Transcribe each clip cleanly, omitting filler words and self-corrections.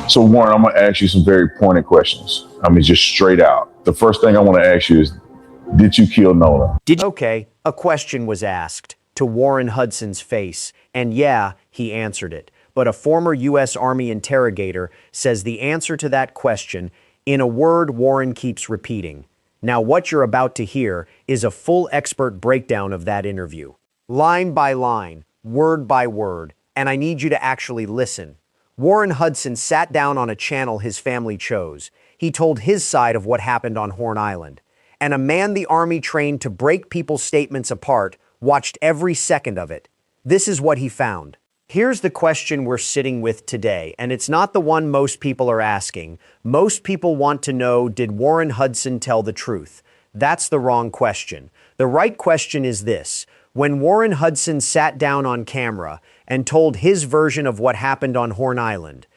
So, Warren, I'm going to ask you some very pointed questions. I mean, just straight out. The first thing I want to ask you is, did you kill Nolan? Okay, a question was asked to Warren Hudson's face, and yeah, he answered it. But a former U.S. Army interrogator says the answer to that question, in a word Warren keeps repeating. Now, what you're about to hear is a full expert breakdown of that interview. Line by line, word by word, and I need you to actually listen. Warren Hudson sat down on a channel his family chose. He told his side of what happened on Horn Island. And a man the Army trained to break people's statements apart watched every second of it. This is what he found. Here's the question we're sitting with today, and it's not the one most people are asking. Most people want to know, did Warren Hudson tell the truth? That's the wrong question. The right question is this. When Warren Hudson sat down on camera and told his version of what happened on Horn Island,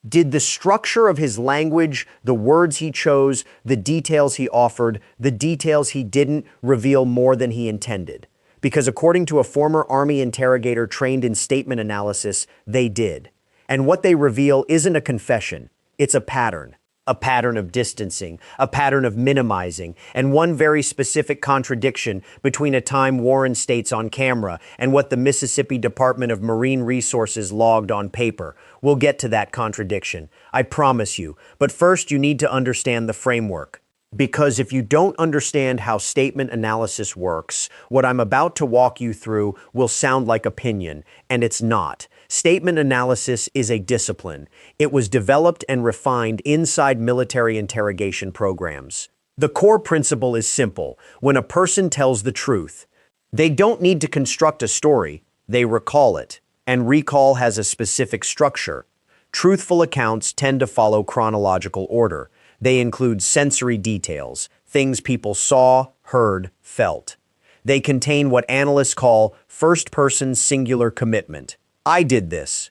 did the structure of his language, the words he chose, the details he offered, the details he didn't reveal more than he intended? Because according to a former Army interrogator trained in statement analysis, they did. And what they reveal isn't a confession, it's a pattern. A pattern of distancing, a pattern of minimizing, and one very specific contradiction between a time Warren states on camera and what the Mississippi Department of Marine Resources logged on paper. We'll get to that contradiction, I promise you. But first, you need to understand the framework. Because if you don't understand how statement analysis works, what I'm about to walk you through will sound like opinion, and it's not. Statement analysis is a discipline. It was developed and refined inside military interrogation programs. The core principle is simple. When a person tells the truth, they don't need to construct a story, they recall it. And recall has a specific structure. Truthful accounts tend to follow chronological order. They include sensory details, things people saw, heard, felt. They contain what analysts call first-person singular commitment. I did this.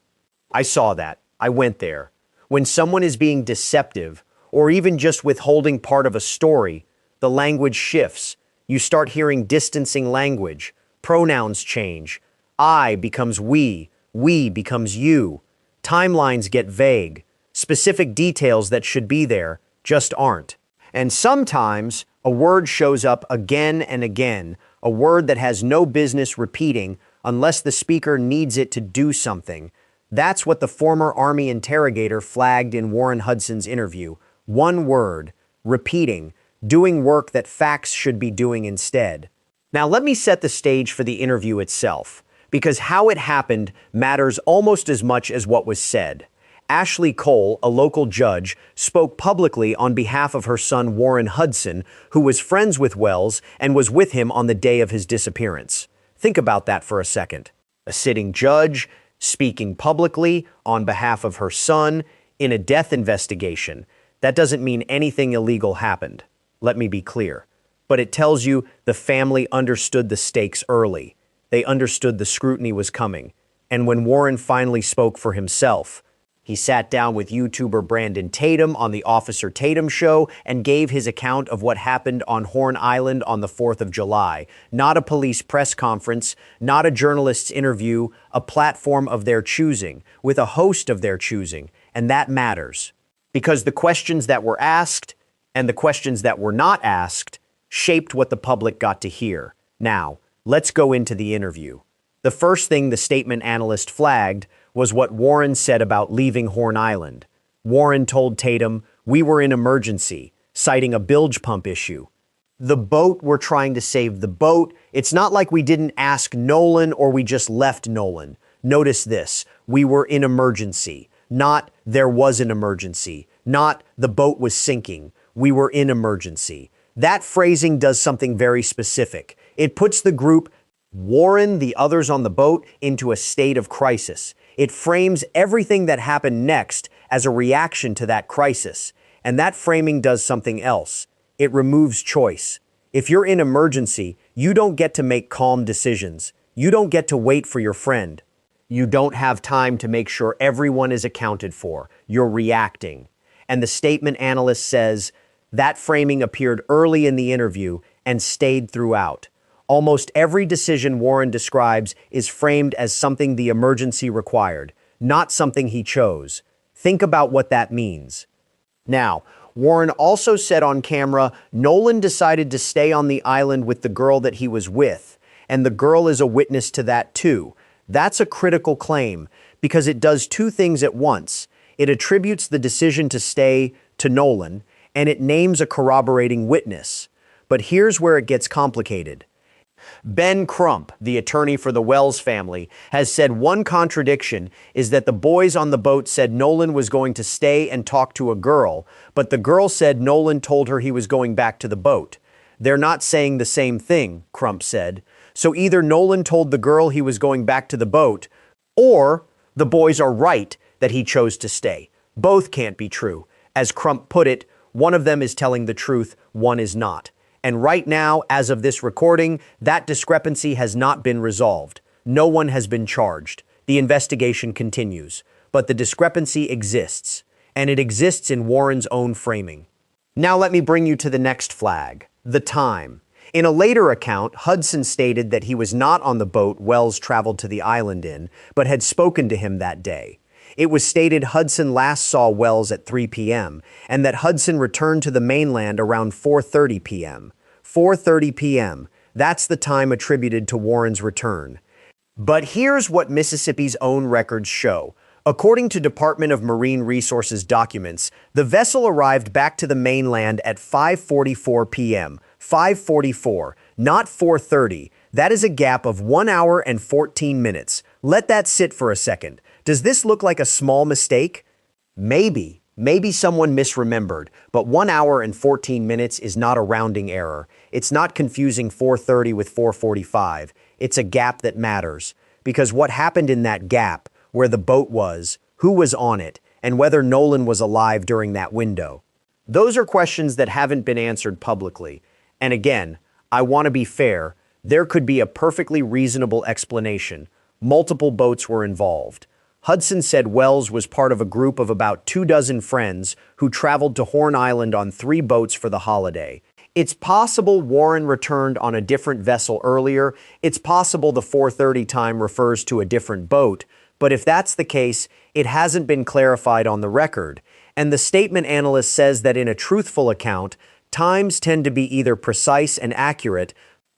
I saw that. I went there. When someone is being deceptive, or even just withholding part of a story, the language shifts. You start hearing distancing language. Pronouns change. I becomes we becomes you. Timelines get vague. Specific details that should be there just aren't. And sometimes a word shows up again and again, a word that has no business repeating unless the speaker needs it to do something. That's what the former Army interrogator flagged in Warren Hudson's interview. One word, repeating, doing work that facts should be doing instead. Now let me set the stage for the interview itself, because how it happened matters almost as much as what was said. Ashley Cole, a local judge, spoke publicly on behalf of her son Warren Hudson, who was friends with Wells and was with him on the day of his disappearance. Think about that for a second. A sitting judge speaking publicly on behalf of her son in a death investigation. That doesn't mean anything illegal happened. Let me be clear. But it tells you the family understood the stakes early. They understood the scrutiny was coming. And when Warren finally spoke for himself, he sat down with YouTuber Brandon Tatum on the Officer Tatum Show and gave his account of what happened on Horn Island on the 4th of July. Not a police press conference, not a journalist's interview, a platform of their choosing, with a host of their choosing. And that matters. Because the questions that were asked and the questions that were not asked shaped what the public got to hear. Now, let's go into the interview. The first thing the statement analyst flagged was what Warren said about leaving Horn Island. Warren told Tatum, "We were in emergency," citing a bilge pump issue. The boat, we're trying to save the boat. It's not like we didn't ask Nolan or we just left Nolan. Notice this, we were in emergency, not there was an emergency, not the boat was sinking. We were in emergency. That phrasing does something very specific. It puts the group, Warren, the others on the boat, into a state of crisis. It frames everything that happened next as a reaction to that crisis. And that framing does something else. It removes choice. If you're in emergency, you don't get to make calm decisions. You don't get to wait for your friend. You don't have time to make sure everyone is accounted for. You're reacting. And the statement analyst says that framing appeared early in the interview and stayed throughout. Almost every decision Warren describes is framed as something the emergency required, not something he chose. Think about what that means. Now, Warren also said on camera, Nolan decided to stay on the island with the girl that he was with, and the girl is a witness to that too. That's a critical claim because it does two things at once. It attributes the decision to stay to Nolan, and it names a corroborating witness. But here's where it gets complicated. Ben Crump, the attorney for the Wells family, has said one contradiction is that the boys on the boat said Nolan was going to stay and talk to a girl, but the girl said Nolan told her he was going back to the boat. They're not saying the same thing, Crump said. So either Nolan told the girl he was going back to the boat, or the boys are right that he chose to stay. Both can't be true. As Crump put it, one of them is telling the truth, one is not. And right now, as of this recording, that discrepancy has not been resolved. No one has been charged. The investigation continues. But the discrepancy exists. And it exists in Warren's own framing. Now let me bring you to the next flag, the time. In a later account, Hudson stated that he was not on the boat Wells traveled to the island in, but had spoken to him that day. It was stated Hudson last saw Wells at 3 p.m., and that Hudson returned to the mainland around 4:30 p.m. 4:30 p.m. That's the time attributed to Warren's return. But here's what Mississippi's own records show. According to Department of Marine Resources documents, the vessel arrived back to the mainland at 5:44 p.m. 5:44, not 4:30. That is a gap of 1 hour and 14 minutes. Let that sit for a second. Does this look like a small mistake? Maybe. Maybe someone misremembered, but 1 hour and 14 minutes is not a rounding error. It's not confusing 4:30 with 4:45. It's a gap that matters. Because what happened in that gap, where the boat was, who was on it, and whether Nolan was alive during that window. Those are questions that haven't been answered publicly. And again, I want to be fair, there could be a perfectly reasonable explanation. Multiple boats were involved. Hudson said Wells was part of a group of about 24 friends who traveled to Horn Island on 3 boats for the holiday. It's possible Warren returned on a different vessel earlier. It's possible the 4:30 time refers to a different boat. But if that's the case, it hasn't been clarified on the record. And the statement analyst says that in a truthful account, times tend to be either precise and accurate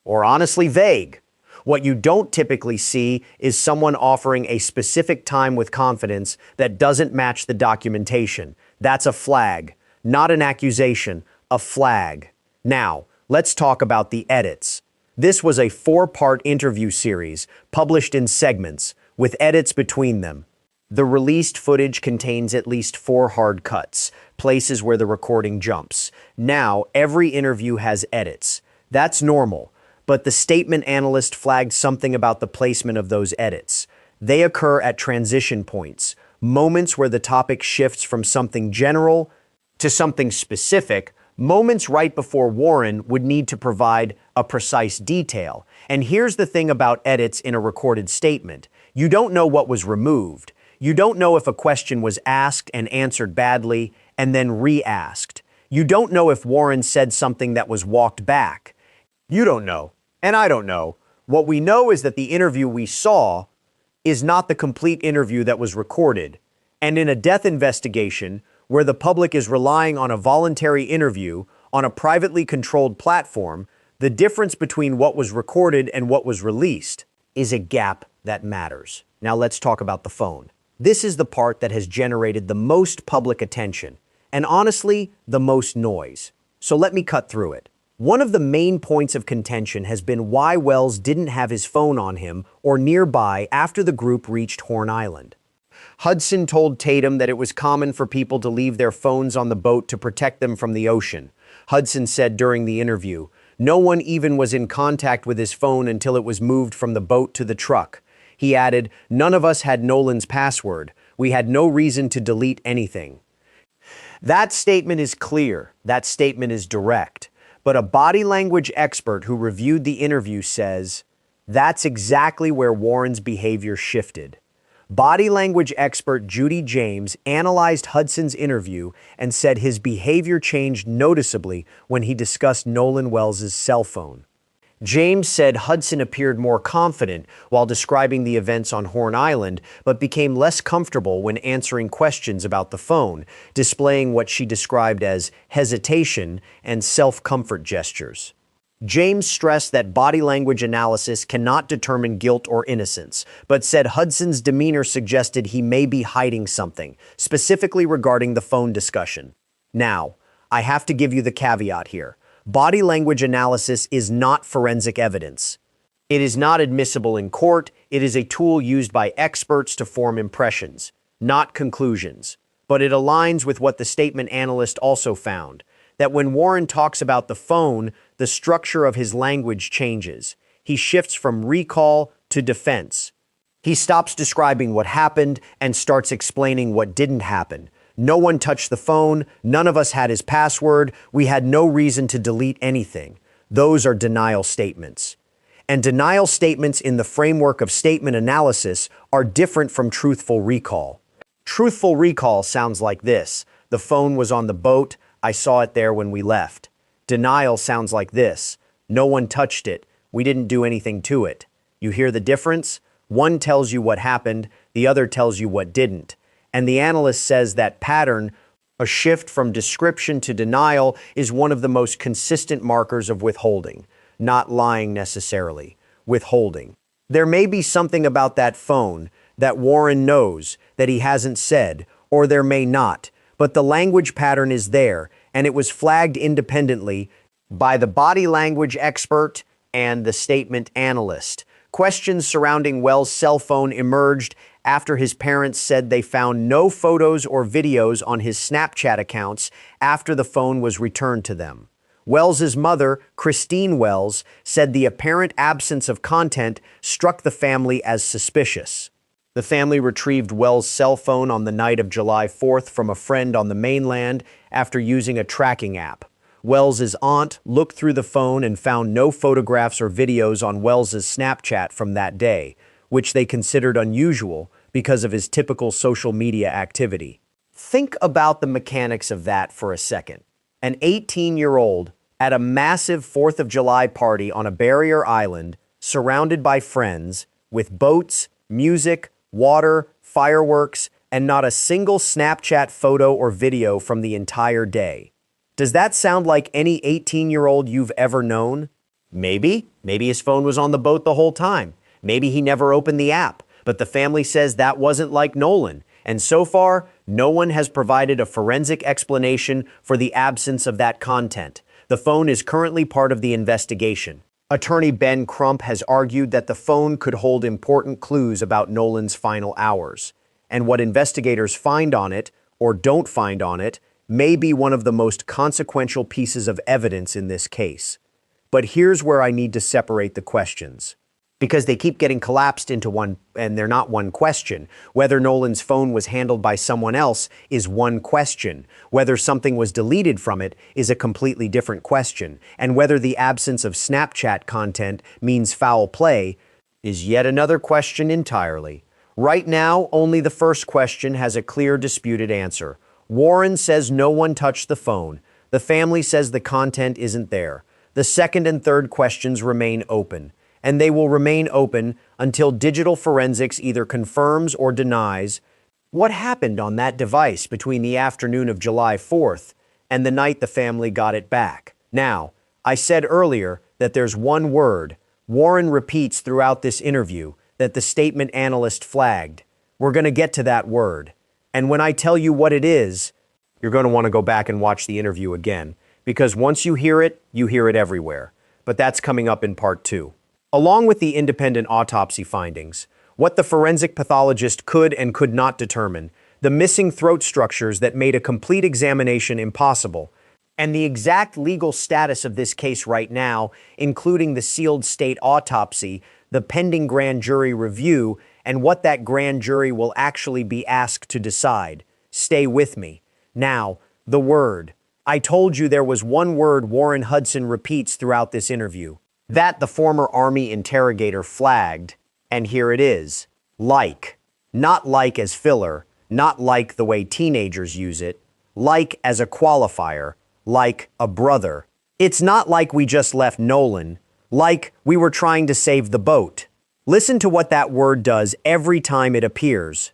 or honestly vague. What you don't typically see is someone offering a specific time with confidence that doesn't match the documentation. That's a flag, not an accusation, a flag. Now, let's talk about the edits. This was a 4-part interview series published in segments with edits between them. The released footage contains at least 4 hard cuts, places where the recording jumps. Now, every interview has edits. That's normal. But the statement analyst flagged something about the placement of those edits. They occur at transition points, moments where the topic shifts from something general to something specific, moments right before Warren would need to provide a precise detail. And here's the thing about edits in a recorded statement. You don't know what was removed. You don't know if a question was asked and answered badly and then re-asked. You don't know if Warren said something that was walked back. You don't know. And I don't know. What we know is that the interview we saw is not the complete interview that was recorded. And in a death investigation, where the public is relying on a voluntary interview on a privately controlled platform, the difference between what was recorded and what was released is a gap that matters. Now let's talk about the phone. This is the part that has generated the most public attention, and honestly, the most noise. So let me cut through it. One of the main points of contention has been why Wells didn't have his phone on him or nearby after the group reached Horn Island. Hudson told Tatum that it was common for people to leave their phones on the boat to protect them from the ocean. Hudson said during the interview, no one even was in contact with his phone until it was moved from the boat to the truck. He added, none of us had Nolan's password. We had no reason to delete anything. That statement is clear. That statement is direct. But a body language expert who reviewed the interview says, that's exactly where Warren's behavior shifted. Body language expert Judy James analyzed Hudson's interview and said his behavior changed noticeably when he discussed Nolan Wells' cell phone. James said Hudson appeared more confident while describing the events on Horn Island, but became less comfortable when answering questions about the phone, displaying what she described as hesitation and self-comfort gestures. James stressed that body language analysis cannot determine guilt or innocence, but said Hudson's demeanor suggested he may be hiding something, specifically regarding the phone discussion. Now, I have to give you the caveat here. Body language analysis is not forensic evidence. It is not admissible in court. It is a tool used by experts to form impressions, not conclusions. But it aligns with what the statement analyst also found, that when Warren talks about the phone, the structure of his language changes. He shifts from recall to defense. He stops describing what happened and starts explaining what didn't happen. No one touched the phone. None of us had his password. We had no reason to delete anything. Those are denial statements. And denial statements in the framework of statement analysis are different from truthful recall. Truthful recall sounds like this. The phone was on the boat. I saw it there when we left. Denial sounds like this. No one touched it. We didn't do anything to it. You hear the difference? One tells you what happened. The other tells you what didn't. And the analyst says that pattern, a shift from description to denial, is one of the most consistent markers of withholding. Not lying necessarily. Withholding. There may be something about that phone that Warren knows that he hasn't said, or there may not, but the language pattern is there, and it was flagged independently by the body language expert and the statement analyst. Questions surrounding Wells' cell phone emerged after his parents said they found no photos or videos on his Snapchat accounts after the phone was returned to them. Wells's mother, Christine Wells, said the apparent absence of content struck the family as suspicious. The family retrieved Wells' cell phone on the night of July 4th from a friend on the mainland after using a tracking app. Wells's aunt looked through the phone and found no photographs or videos on Wells's Snapchat from that day, which they considered unusual because of his typical social media activity. Think about the mechanics of that for a second. An 18-year-old at a massive 4th of July party on a barrier island, surrounded by friends, with boats, music, water, fireworks, and not a single Snapchat photo or video from the entire day. Does that sound like any 18-year-old you've ever known? Maybe. Maybe his phone was on the boat the whole time. Maybe he never opened the app. But the family says that wasn't like Nolan. And so far, no one has provided a forensic explanation for the absence of that content. The phone is currently part of the investigation. Attorney Ben Crump has argued that the phone could hold important clues about Nolan's final hours. And what investigators find on it, or don't find on it, may be one of the most consequential pieces of evidence in this case. But here's where I need to separate the questions. Because they keep getting collapsed into one, and they're not one question. Whether Nolan's phone was handled by someone else is one question. Whether something was deleted from it is a completely different question. And whether the absence of Snapchat content means foul play is yet another question entirely. Right now, only the first question has a clear disputed answer. Warren says no one touched the phone. The family says the content isn't there. The second and third questions remain open. And they will remain open until digital forensics either confirms or denies what happened on that device between the afternoon of July 4th and the night the family got it back. Now, I said earlier that there's one word Warren repeats throughout this interview that the statement analyst flagged. We're going to get to that word. And when I tell you what it is, you're going to want to go back and watch the interview again, because once you hear it everywhere. But that's coming up in part 2. Along with the independent autopsy findings, what the forensic pathologist could and could not determine, the missing throat structures that made a complete examination impossible, and the exact legal status of this case right now, including the sealed state autopsy, the pending grand jury review, and what that grand jury will actually be asked to decide. Stay with me. Now, the word. I told you there was one word Warren Hudson repeats throughout this interview. That the former Army interrogator flagged, and here it is. Like. Not like as filler, not like the way teenagers use it, like as a qualifier, like a brother. It's not like we just left Nolan, Like we were trying to save the boat. Listen to what that word does every time it appears.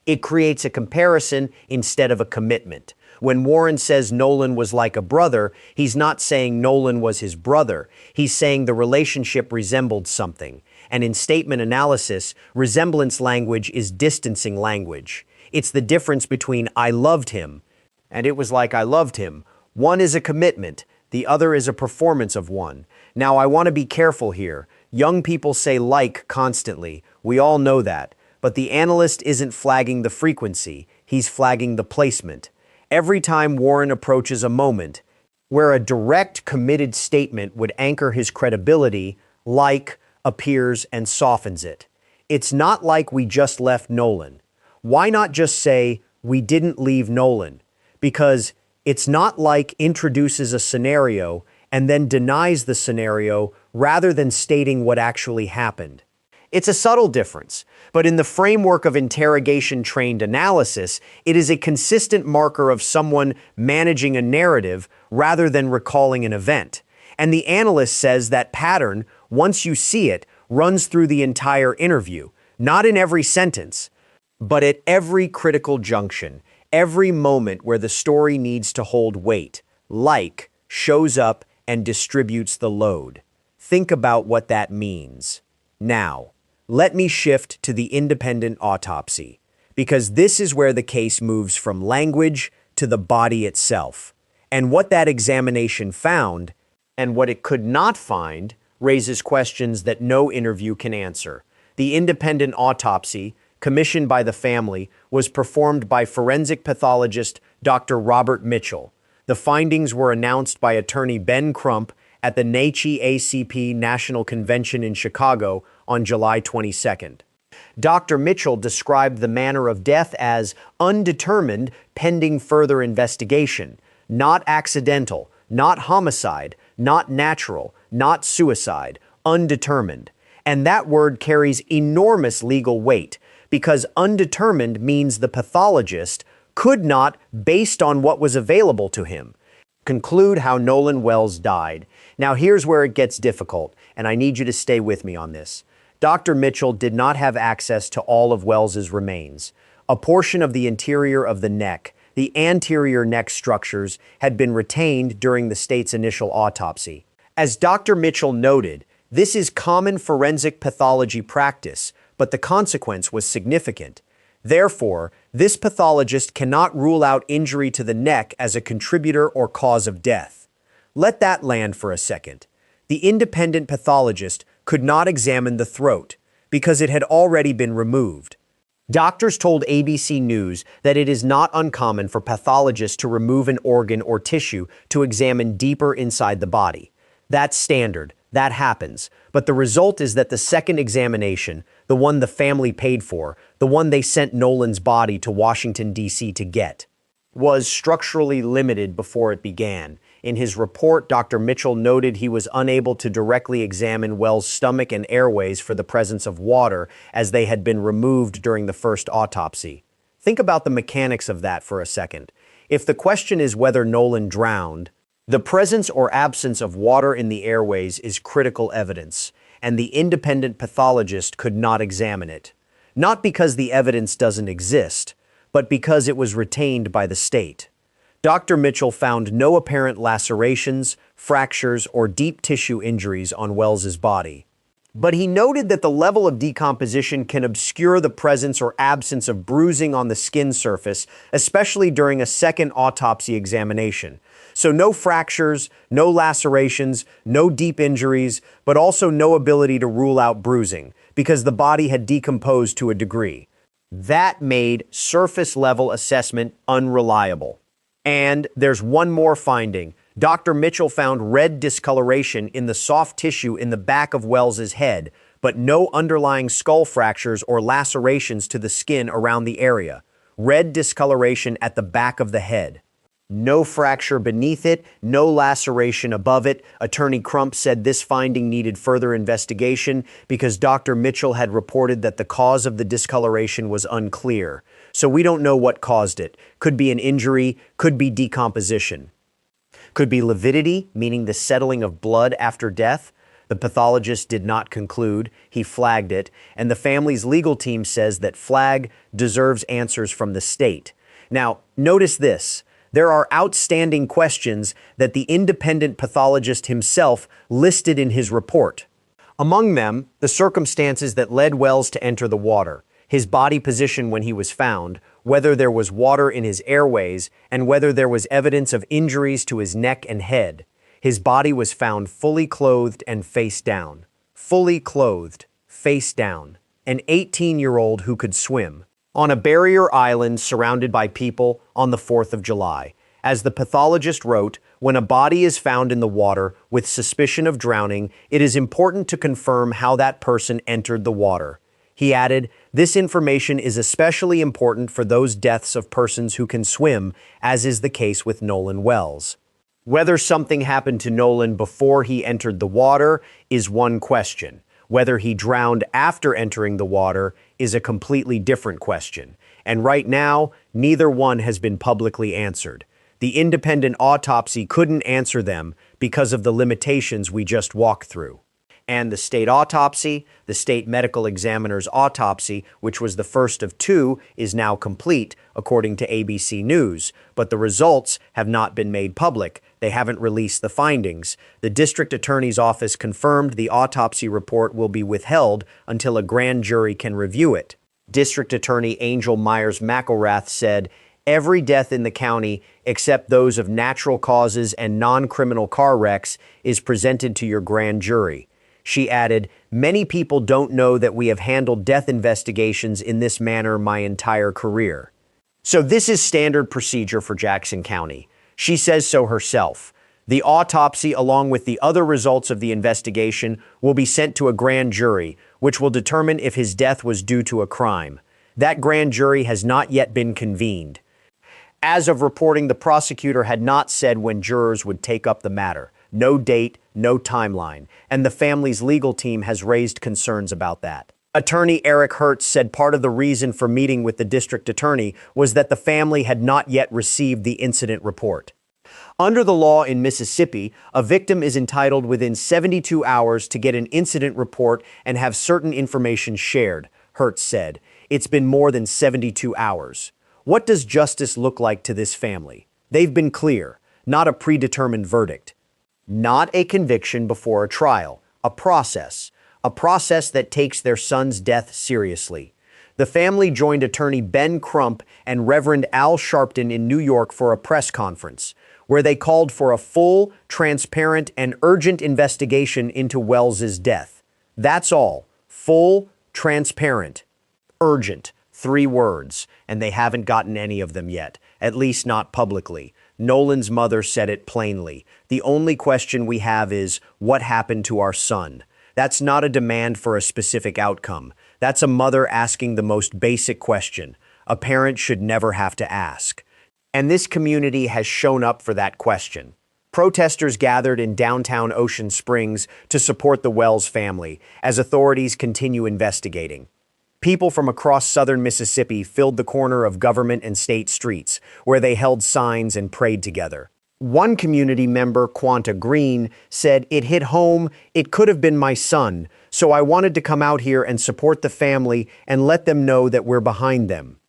It creates a comparison instead of a commitment. When Warren says Nolan was like a brother, he's not saying Nolan was his brother. He's saying the relationship resembled something. And in statement analysis, resemblance language is distancing language. It's the difference between I loved him and it was like I loved him. One is a commitment, the other is a performance of one. Now, I want to be careful here. Young people say like constantly. We all know that. But the analyst isn't flagging the frequency, he's flagging the placement. Every time Warren approaches a moment where a direct, committed statement would anchor his credibility, like appears and softens it. It's not like we just left Nolan. Why not just say, we didn't leave Nolan? Because it's not like introduces a scenario and then denies the scenario rather than stating what actually happened. It's a subtle difference, but in the framework of interrogation-trained analysis, it is a consistent marker of someone managing a narrative rather than recalling an event. And the analyst says that pattern, once you see it, runs through the entire interview, not in every sentence, but at every critical junction, every moment where the story needs to hold weight, like shows up and distributes the load. Think about what that means. Now, let me shift to the independent autopsy, because this is where the case moves from language to the body itself. And what that examination found, and what it could not find, raises questions that no interview can answer. The independent autopsy, commissioned by the family, was performed by forensic pathologist Dr. Robert Mitchell. The findings were announced by attorney Ben Crump at the NACP National Convention in Chicago on July 22nd. Dr. Mitchell described the manner of death as undetermined pending further investigation, not accidental, not homicide, not natural, not suicide, undetermined. And that word carries enormous legal weight because undetermined means the pathologist could not, based on what was available to him, conclude how Nolan Wells died. Now here's where it gets difficult, and I need you to stay with me on this. Dr. Mitchell did not have access to all of Wells's remains. A portion of the interior of the neck, the anterior neck structures, had been retained during the state's initial autopsy. As Dr. Mitchell noted, this is common forensic pathology practice, but the consequence was significant. Therefore, this pathologist cannot rule out injury to the neck as a contributor or cause of death. Let that land for a second. The independent pathologist could not examine the throat because it had already been removed. Doctors told ABC News that it is not uncommon for pathologists to remove an organ or tissue to examine deeper inside the body. That's standard. That happens. But the result is that the second examination, the one the family paid for, the one they sent Nolan's body to Washington, D.C. to get, was structurally limited before it began. In his report, Dr. Mitchell noted he was unable to directly examine Wells' stomach and airways for the presence of water, as they had been removed during the first autopsy. Think about the mechanics of that for a second. If the question is whether Nolan drowned, the presence or absence of water in the airways is critical evidence, and the independent pathologist could not examine it. Not because the evidence doesn't exist, but because it was retained by the state. Dr. Mitchell found no apparent lacerations, fractures, or deep tissue injuries on Wells's body. But he noted that the level of decomposition can obscure the presence or absence of bruising on the skin surface, especially during a second autopsy examination. So no fractures, no lacerations, no deep injuries, but also no ability to rule out bruising, because the body had decomposed to a degree. That made surface-level assessment unreliable. And there's one more finding. Dr. Mitchell found red discoloration in the soft tissue in the back of Wells's head, but no underlying skull fractures or lacerations to the skin around the area. Red discoloration at the back of the head. No fracture beneath it, no laceration above it. Attorney Crump said this finding needed further investigation because Dr. Mitchell had reported that the cause of the discoloration was unclear. So we don't know what caused it. Could be an injury, could be decomposition. Could be lividity, meaning the settling of blood after death. The pathologist did not conclude, he flagged it, and the family's legal team says that Flagg deserves answers from the state. Now, notice this. There are outstanding questions that the independent pathologist himself listed in his report. Among them, the circumstances that led Wells to enter the water, his body position when he was found, whether there was water in his airways, and whether there was evidence of injuries to his neck and head. His body was found fully clothed and face down. Fully clothed, face down. An 18-year-old who could swim. On a barrier island surrounded by people on the 4th of July. As the pathologist wrote, when a body is found in the water with suspicion of drowning, it is important to confirm how that person entered the water. He added, this information is especially important for those deaths of persons who can swim, as is the case with Nolan Wells. Whether something happened to Nolan before he entered the water is one question. Whether he drowned after entering the water is a completely different question. And right now, neither one has been publicly answered. The independent autopsy couldn't answer them because of the limitations we just walked through. And the state autopsy, the state medical examiner's autopsy, which was the first of two, is now complete, according to ABC News. But the results have not been made public. They haven't released the findings. The district attorney's office confirmed the autopsy report will be withheld until a grand jury can review it. District Attorney Angel Myers-McElrath said, every death in the county, except those of natural causes and non-criminal car wrecks, is presented to your grand jury. She added, many people don't know that we have handled death investigations in this manner my entire career. So this is standard procedure for Jackson County. She says so herself. The autopsy, along with the other results of the investigation, will be sent to a grand jury, which will determine if his death was due to a crime. That grand jury has not yet been convened. As of reporting, the prosecutor had not said when jurors would take up the matter. No date, no timeline, and the family's legal team has raised concerns about that. Attorney Eric Hertz said part of the reason for meeting with the district attorney was that the family had not yet received the incident report. Under the law in Mississippi, a victim is entitled within 72 hours to get an incident report and have certain information shared, Hertz said. It's been more than 72 hours. What does justice look like to this family? They've been clear, not a predetermined verdict. Not a conviction before a trial, a process that takes their son's death seriously. The family joined attorney Ben Crump and Reverend Al Sharpton in New York for a press conference, where they called for a full, transparent, and urgent investigation into Wells's death. That's all. Full, transparent, urgent. 3 words, and they haven't gotten any of them yet, at least not publicly. Nolan's mother said it plainly. The only question we have is, what happened to our son? That's not a demand for a specific outcome. That's a mother asking the most basic question a parent should never have to ask. And this community has shown up for that question. Protesters gathered in downtown Ocean Springs to support the Wells family as authorities continue investigating. People from across southern Mississippi filled the corner of government and state streets, where they held signs and prayed together. One community member, Quanta Green, said, it hit home, it could have been my son, so I wanted to come out here and support the family and let them know that we're behind them.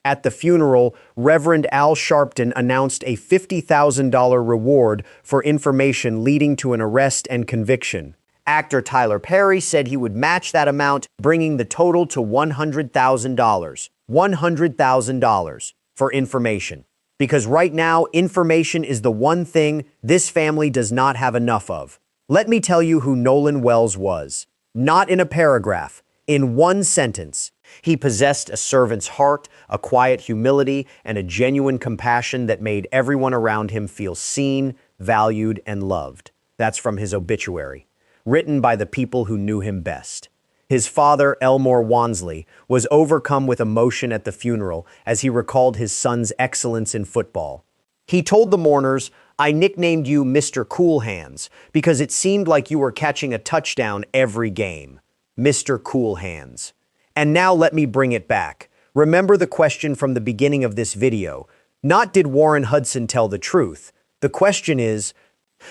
At the funeral, Reverend Al Sharpton announced a $50,000 reward for information leading to an arrest and conviction. Actor Tyler Perry said he would match that amount, bringing the total to $100,000. $100,000 for information. Because right now, information is the one thing this family does not have enough of. Let me tell you who Nolan Wells was. Not in a paragraph, in one sentence. He possessed a servant's heart, a quiet humility, and a genuine compassion that made everyone around him feel seen, valued, and loved. That's from his obituary, written by the people who knew him best. His father, Elmore Wansley, was overcome with emotion at the funeral as he recalled his son's excellence in football. He told the mourners, I nicknamed you Mr. Cool Hands because it seemed like you were catching a touchdown every game. Mr. Cool Hands. And now let me bring it back. Remember the question from the beginning of this video. Not did Warren Hudson tell the truth. The question is,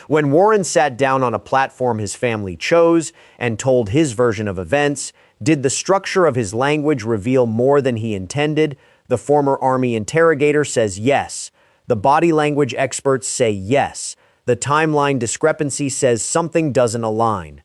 When Warren sat down on a platform his family chose and told his version of events, did the structure of his language reveal more than he intended? The former Army interrogator says yes. The body language experts say yes. The timeline discrepancy says something doesn't align.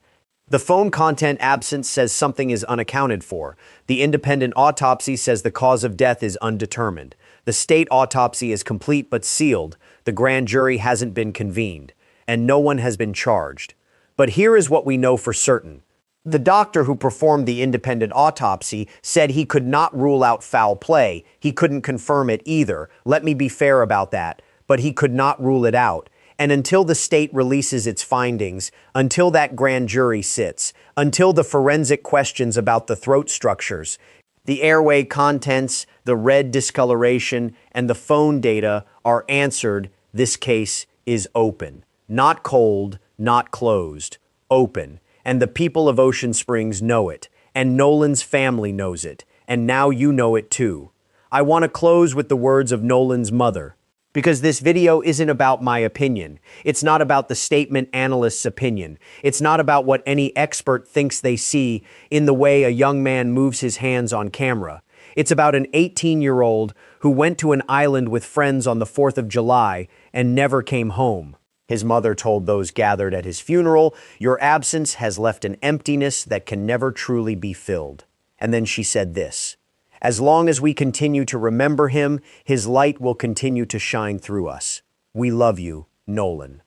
The phone content absence says something is unaccounted for. The independent autopsy says the cause of death is undetermined. The state autopsy is complete but sealed. The grand jury hasn't been convened, and no one has been charged. But here is what we know for certain. The doctor who performed the independent autopsy said he could not rule out foul play. He couldn't confirm it either. Let me be fair about that. But he could not rule it out. And until the state releases its findings, until that grand jury sits, until the forensic questions about the throat structures, the airway contents, the red discoloration, and the phone data are answered, this case is open. Not cold, not closed. Open. And the people of Ocean Springs know it. And Nolan's family knows it. And now you know it too. I want to close with the words of Nolan's mother. Because this video isn't about my opinion. It's not about the statement analyst's opinion. It's not about what any expert thinks they see in the way a young man moves his hands on camera. It's about an 18-year-old who went to an island with friends on the 4th of July and never came home. His mother told those gathered at his funeral, "Your absence has left an emptiness that can never truly be filled." And then she said this, "As long as we continue to remember him, his light will continue to shine through us. We love you, Nolan."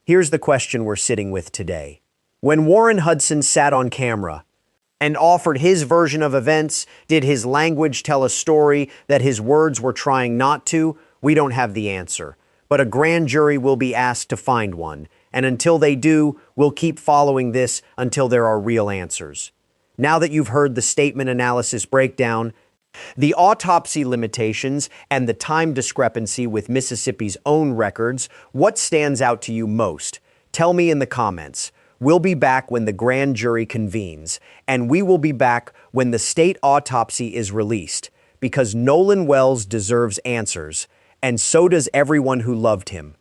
Here's the question we're sitting with today. When Warren Hudson sat on camera and offered his version of events, did his language tell a story that his words were trying not to? We don't have the answer. But a grand jury will be asked to find one. And until they do, we'll keep following this until there are real answers. Now that you've heard the statement analysis breakdown, the autopsy limitations, and the time discrepancy with Mississippi's own records, what stands out to you most? Tell me in the comments. We'll be back when the grand jury convenes, and we will be back when the state autopsy is released, because Nolan Wells deserves answers, and so does everyone who loved him.